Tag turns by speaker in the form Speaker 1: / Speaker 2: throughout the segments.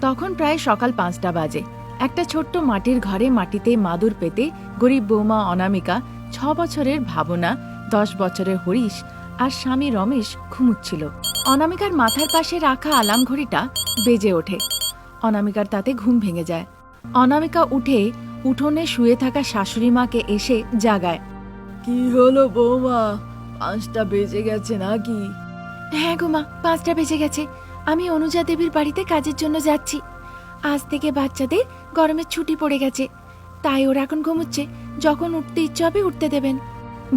Speaker 1: তখন প্রায় সকাল 5টা বাজে। একটা ছোট্ট মাটির ঘরে মাটিতে মাদুর পেতে গরিব বৌমা অনামিকা, 6 বছরের ভাবনা, 10 বছরের হরিশ আর স্বামী রমেশ ঘুমুচ্ছিল। অনামিকার মাথার পাশে রাখা আলাম ঘড়িটা বেজে ওঠে। অনামিকার তাতে ঘুম ভেঙে যায়। অনামিকা উঠে উঠোনে শুয়ে থাকা শাশুড়ি মাকে এসে জাগায়।
Speaker 2: কি হলো বৌমা, 5টা বেজে গেছে নাকি?
Speaker 1: হ্যাঁ গো মা, 5টা বেজে গেছে। আমি অনুজা দেবীর বাড়িতে কাজের জন্য যাচ্ছি। আজ থেকে বাচ্চাদের গরমের ছুটি পড়ে গেছে, তাই ওরা এখন ঘুমুচ্ছে। যখন উঠতে ইচ্ছে হবে উঠতে দেবেন,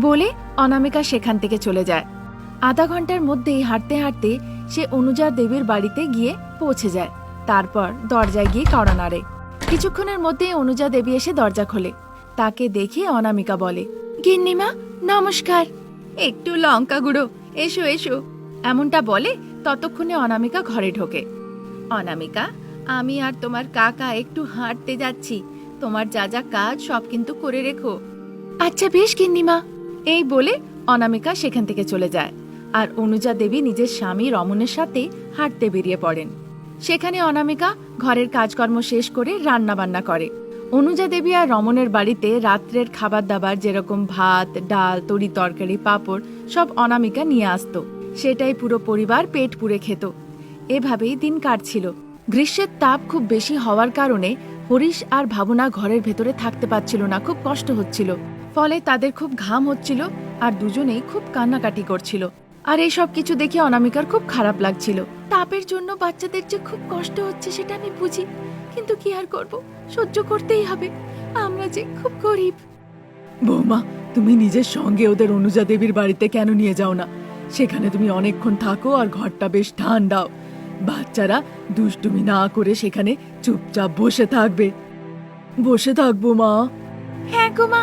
Speaker 1: বলে অনামিকা সেখান থেকে চলে যায়। আধা ঘন্টার মধ্যেই হাঁটতে হাঁটতে সে অনুজা দেবীর বাড়িতে গিয়ে পৌঁছে যায়। তারপর দরজায় গিয়ে কড়া নাড়ে। কিছুক্ষণের মধ্যে অনুজা দেবী এসে দরজা খোলে। তাকে দেখে অনামিকা বলে, গিন্নিমা নমস্কার। একটু লঙ্কা গুঁড়ো, এসো এসো। এমনটা বলে ততক্ষণে অনামিকা ঘরে ঢোকে। অনামিকা, আমি আর তোমার কাকা একটু হাঁটতে যাচ্ছি। তোমার যা যা কাজ সব কিন্তু করে রেখো। আচ্ছা বেশ গিন্নিমা। এই বলে অনামিকা সেখান থেকে চলে যায়। আর অনুজা দেবী নিজের স্বামী রমনের সাথে হাঁটতে বেরিয়ে পড়েন। সেখানে অনামিকা ঘরের কাজকর্ম শেষ করে রান্না বান্না করে। অনুজা দেবী আর রমনের বাড়িতে রাত্রের খাবার দাবার যেরকম ভাত, ডাল, তরি তরকারি, পাঁপড় সব অনামিকা নিয়ে আসতো। সেটাই পুরো পরিবার পেট পুরে খেত। এভাবেই দিন কাটছিল। গ্রীষ্মের তাপ খুব বেশি হওয়ার কারণে হরিশ আর ভাবনা ঘরের ভেতরে থাকতে পারছিল না, খুব কষ্ট হচ্ছিল। ফলে তাদের খুব ঘাম হচ্ছিল আর দুজনেই খুব কান্নাকাটি করছিল। আর এই সব কিছু দেখে অনামিকার খুব খারাপ লাগছিল। তাপের জন্য বাচ্চাদের যে খুব কষ্ট হচ্ছে সেটা আমি বুঝি, কিন্তু কি আর করব, সহ্য করতেই হবে। আমরা যে খুব গরিব।
Speaker 2: বৌমা, তুমি নিজের সঙ্গে ওদের অনুজা দেবীর বাড়িতে কেন নিয়ে যাও না? সেখানে তুমি অনেকক্ষণ থাকো আর ঘরটা বেশ ঠান্ডাও। বাচ্চারা দুষ্টুমি না করে সেখানে চুপচাপ বসে থাকবে। বসে থাকবো মা।
Speaker 1: হ্যাঁ গো মা,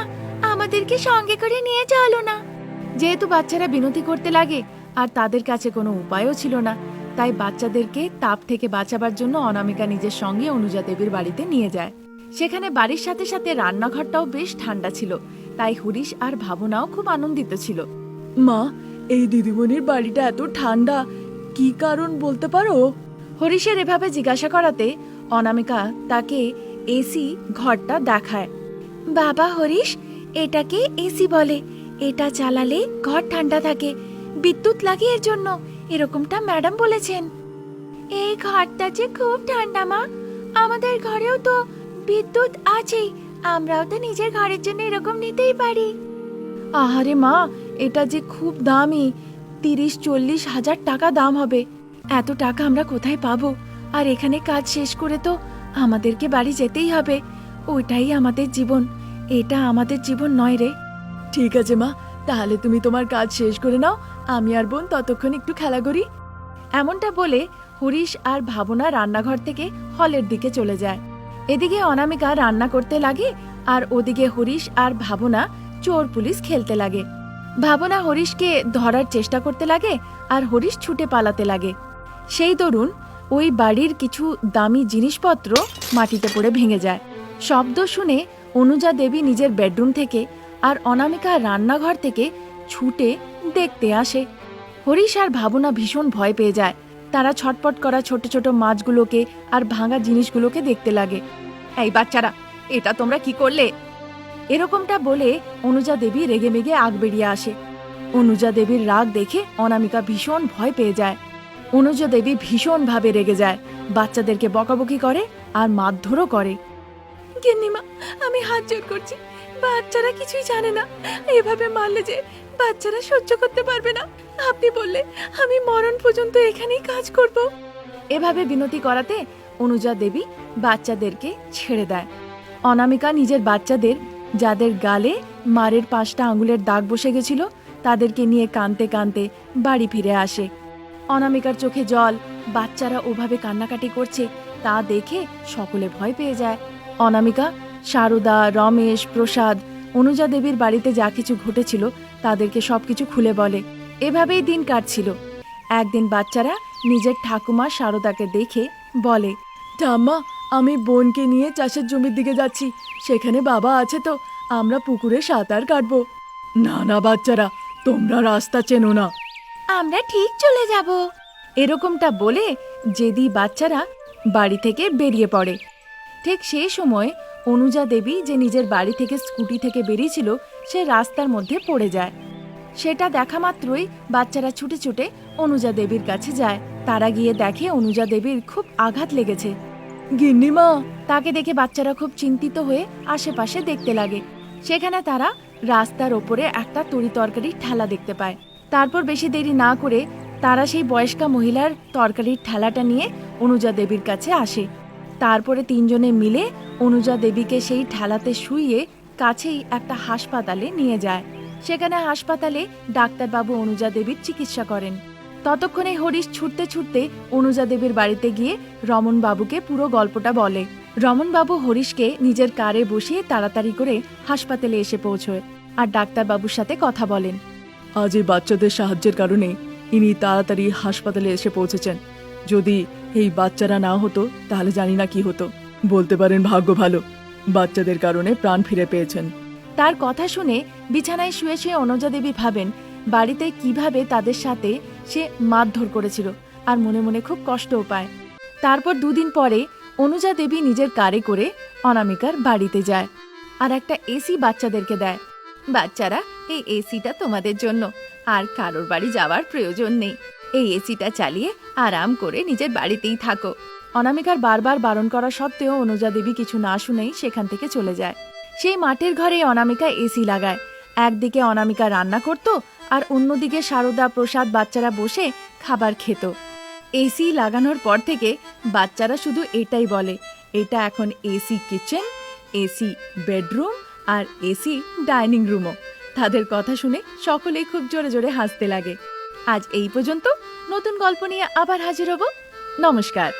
Speaker 1: আমাদেরকে সঙ্গে করে নিয়ে চলো না। যেহেতু বাচ্চারা বিনতি করতে লাগে আর তাদের কাছে কোনো উপায়ও ছিল না, তাই বাচ্চাদেরকে তাপ থেকে বাঁচাবার জন্য অনামিকা নিজের সঙ্গে অনুজা দেবীর বাড়িতে নিয়ে যায়। সেখানে বাড়ির সাথে সাথে রান্নাঘরটাও বেশ ঠান্ডা ছিল, তাই হরিশ আর ভাবনাও খুব আনন্দিত ছিল।
Speaker 2: মা, এই দিদিমণির বাড়িটা এত ঠান্ডা, কি কারণ বলতে পারো?
Speaker 1: হরিশের এভাবে জিজ্ঞাসা করাতে অনামিকা তাকে এসি ঘরটা দেখায়। বাবা হরিশ, এটাকে এসি বলে। এটা চালালে ঘর ঠান্ডা থাকে, বিদ্যুৎ লাগে এর জন্য, এরকমটা ম্যাডাম বলেছেন। এই ঘরটা যে খুব ঠান্ডা মা, আমাদের ঘরেও তো বিদ্যুৎ আছেই, আমরাও তো নিজের ঘরের জন্য এরকম নিতেই পারি। আহারে মা, এটা যে খুব দামি, 30-40 হাজার টাকা দাম হবে। এত টাকা আমরা কোথায় পাবো? আর এখানে কাজ শেষ করে তো আমাদেরকে বাড়ি যেতেই হবে। ওইটাই আমাদের জীবন, এটা আমাদের জীবন নয় রে।
Speaker 2: ঠিক আছে মা, তাহলে তুমি তোমার কাজ শেষ করে নাও, আমি আর বোন ততক্ষণ একটু খেলা করি।
Speaker 1: এমনটা বলে হরিশ আর ভাবনা রান্নাঘর থেকে হলের দিকে চলে যায়। এদিকে অনামিকা রান্না করতে লাগে আর ওদিকে হরিশ আর ভাবনা চোর পুলিশ খেলতে লাগে। ভাবনা হরিশকে ধরার চেষ্টা করতে লাগে আর হরিশ ছুটে পালাতে লাগে। সেই দরুন ওই বাড়ির কিছু দামি জিনিসপত্র মাটিতে পড়ে ভেঙে যায়। শব্দ শুনে অনুজা দেবী নিজের বেডরুম থেকে আর অনামিকা রান্নাঘর থেকে ছুটে দেখতে আসে। হরিশ আর ভাবনা ভীষণ ভয় পেয়ে যায়। তারা ছটপট করা ছোট ছোট মাছগুলোকে আর ভাঙা জিনিসগুলোকে দেখতে লাগে। এই বাচ্চারা, এটা তোমরা কি করলে? এরকমটা বলে অনুজা দেবী রেগে মেগে আগ বেরিয়ে আসে। অনুজা দেবীর রাগ দেখে অনামিকা ভীষণ ভয় পেয়ে যায়। অনুজা দেবী ভীষণ ভাবে রেগে যায়, বাচ্চাদেরকে বকাবকি করে আর মারধরও করে। গিন্নিমা, আমি হাত জোড় করছি, বাচ্চারা কিছুই জানে না, এভাবে মারলে যে বাচ্চারা সহ্য করতে পারবে না। আপনি বললে আমি মরণ পর্যন্ত এখানেই কাজ করব। এভাবে বিনতি করাতে অনুজা দেবী বাচ্চাদেরকে ছেড়ে দেয়। অনামিকা নিজের বাচ্চাদের, যাদের গালে মারের 5টা আঙুলের দাগ বসে গেছিল, তাদেরকে নিয়ে কাঁদতে কাঁদতে বাড়ি ফিরে আসে। অনামিকার চোখে জল, বাচ্চারা ওভাবে কান্নাকাটি করছে তা দেখে সকলে ভয় পেয়ে যায়। অনামিকা সারদা, রমেশ, প্রসাদ, অনুজা দেবীর বাড়িতে যা কিছু ঘটেছিল তাদেরকে সবকিছু খুলে বলে। এভাবেই দিন কাটছিল। একদিন বাচ্চারা নিজের ঠাকুমা সারদাকে দেখে বলে,
Speaker 2: ঠাম্মা, আমি বোনকে নিয়ে চাষের জমির দিকে যাচ্ছি, সেখানে বাবা আছে তো, আমরা পুকুরে সাঁতার কাটবো। না না বাচ্চারা, তোমরা রাস্তা চেনো না।
Speaker 1: আমরা ঠিক চলে যাব। এরকমটা বলে জেদি বাচ্চারা বাড়ি থেকে বেরিয়ে পড়ে। ঠিক সেই সময় অনুজা দেবী যে নিজের বাড়ি থেকে স্কুটি থেকে বেরিয়েছিল সে রাস্তার মধ্যে পড়ে যায়। সেটা দেখা মাত্রই বাচ্চারা ছুটে ছুটে অনুজা দেবীর কাছে যায়। তারা গিয়ে দেখে অনুজা দেবীর খুব আঘাত লেগেছে।
Speaker 2: গিন্নিমা,
Speaker 1: তাকে দেখে বাচ্চারা খুব চিন্তিত হয়ে আশেপাশে দেখতে লাগে। সেখানে তারা রাস্তার ওপরে একটা তরিতরকারির ঠেলা দেখতে পায়। তারপর বেশি দেরি না করে তারা সেই বয়স্কা মহিলার তরকারির ঠেলাটা নিয়ে অনুজা দেবীর কাছে আসে। তারপরে তিনজনে মিলে অনুজা দেবীকে সেই ঠেলাতে শুইয়ে কাছেই একটা হাসপাতালে নিয়ে যায়। সেখানে হাসপাতালে ডাক্তারবাবু অনুজা দেবীর চিকিৎসা করেন। ততক্ষণে হরিশ ছুটতে ছুটতে অনুজা দেবীর বাড়িতে গিয়ে রমন বাবুকে পুরো গল্পটা বলে। রমন বাবু হরিশকে নিজের কারে বসিয়ে তাড়াতাড়ি করে হাসপাতালে এসে পৌঁছয় আর ডাক্তারবাবুর সাথে কথা বলেন।
Speaker 2: আজ এই বাচ্চাদের সাহায্যের কারণে ইনি তাড়াতাড়ি হাসপাতালে এসে পৌঁছেছেন। যদি এই বাচ্চারা না হতো তাহলে জানি না কি হতো। বলতে পারেন ভাগ্য ভালো, বাচ্চাদের কারণে প্রাণ ফিরে পেয়েছেন।
Speaker 1: তার কথা শুনে বিছানায় শুয়ে শুয়ে অনুজা দেবী ভাবেন বাড়িতে কিভাবে তাদের সাথে সে মারধর করেছিল আর মনে মনে খুব কষ্টও পায়। তারপর দুদিন পরে অনুজা দেবী নিজের কারে করে অনামিকার বাড়িতে যায় আর একটা এসি বাচ্চাদেরকে দেয়। বাচ্চারা, এই এসিটা তোমাদের জন্য, আর কারোর বাড়ি যাওয়ার প্রয়োজন নেই। এই এসিটা চালিয়ে আরাম করে নিজের বাড়িতেই থাকো। অনামিকার বারবার বারণ করা সত্ত্বেও অনুজা দেবী কিছু না শুনেই সেখান থেকে চলে যায়। সেই মাটির ঘরে অনামিকা এসি লাগায়। একদিকে অনামিকা রান্না করত আর অন্যদিকে সারদা, প্রসাদ বাচ্চারা বসে খাবার খেত। এসি লাগানোর পর থেকে বাচ্চারা শুধু এটাই বলে, এটা এখন এসি কিচেন, এসি বেডরুম আর এসি ডাইনিং রুমও। তাদের কথা শুনে সকলেই খুব জোরে জোরে হাসতে লাগে। আজ এই পর্যন্ত। নতুন গল্প নিয়ে আবার হাজির হব। নমস্কার।